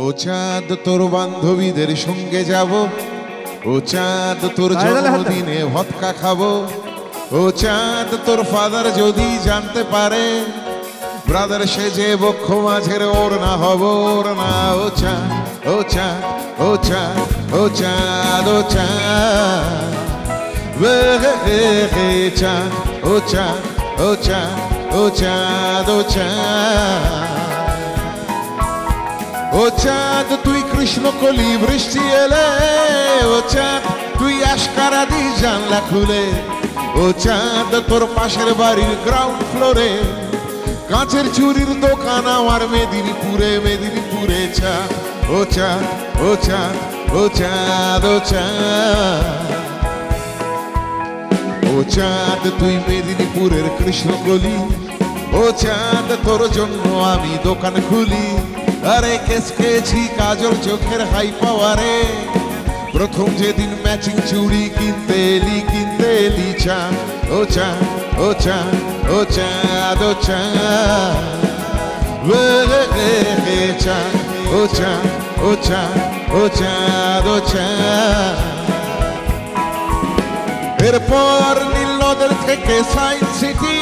ও চাঁদ তোর বান্ধবীদের সঙ্গে যাব, ও চাঁদ তোর জন্মদিনে ভদকা খাবো, ও চাঁদ তোর ফাদার যদি জানতে পারে ব্রাদার সেজে বক্ষ মাঝের ওর না হব ওর না। ও চাঁদ ও চাঁদ ও চাঁদ ও চাঁদ ও চাঁদ চাঁদ ও চাঁদ ও চাঁদ ও চাঁদ ও চাঁদ ও চাঁদ তুই কৃষ্ণকলি বৃষ্টি এলে, ও চাঁদ তুই আশকারা দি জানলা খুলে, ও চাঁদ তোর পাশের বাড়ির গ্রাউন্ড ফ্লোরে কাঁচের চুরির দোকান আমার মেদিনীপুরে মেদিনীপুরে। চাঁদ ও চাঁদ ও চাঁদ ও চাঁদ ও চাঁদ ও চাঁদ তুই মেদিনীপুরের কৃষ্ণকলি, ও চাঁদ তোর জন্য আমি দোকান খুলি। আরে কেস খেয়েছি কাজল চোখের হাই পাওয়ারে, প্রথম যেদিন ম্যাচিং চুড়ি কিনতে এলি চাঁদ ও চাঁদ ও চাঁদ ও চাঁদ ও চাঁদ চাঁদ ও চাঁদ ও চাঁদ ও চাঁদ ও চাঁদ। এরপর নীল নদের থেকে সায়েন্স সিটি,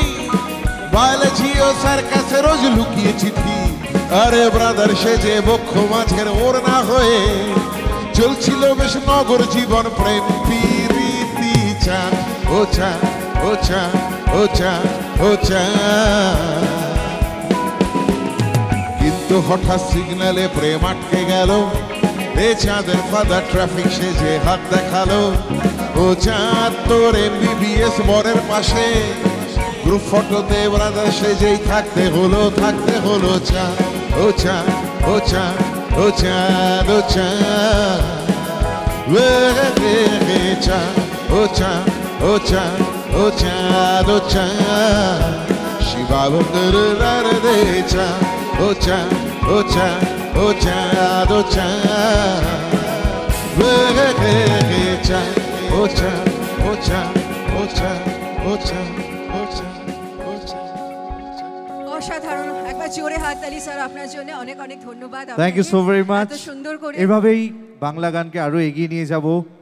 বায়োলজি ও সার্কাসে রোজ লুকিয়ে চিঠি। আরে ব্রাদার সেজে বক্ষ মাঝের ওর না হয়ে চলছিল বেশ নগর জীবন প্রেম প্রীতি। চাঁদ ও চাঁদ ও চাঁদ ও চাঁদ ও চাঁদ কিন্তু হঠাৎ সিগন্যালে প্রেম আটকে গেল, এ চাঁদের ফাদার ট্রাফিক সেজে হাত দেখালো। ও চাঁদ তোর MBBS বরের পাশে গ্রুপ ফটোতে ব্রাদার সেজেই থাকতে হলো চাঁদ ও চাঁদ ও চাঁদ ও চাঁদ ও চাঁদ চাঁদ ও চাঁদ ও চাঁদ ও চাঁদ ও চাঁদ শিবাবন্দর দে চাঁদ ও চাঁদ ও চাঁদ ও চাঁদ ও চাঁদ চাঁদ ও চাঁদ ও চাঁদ ও চাঁদ ও চাঁদ ও চাঁদ। অসাধারণ, একবার জোরে হাততালি স্যার আপনার জন্য। অনেক অনেক ধন্যবাদ। Thank you so very much. এত সুন্দর করে এভাবেই বাংলা গানকে আরো এগিয়ে নিয়ে যাব।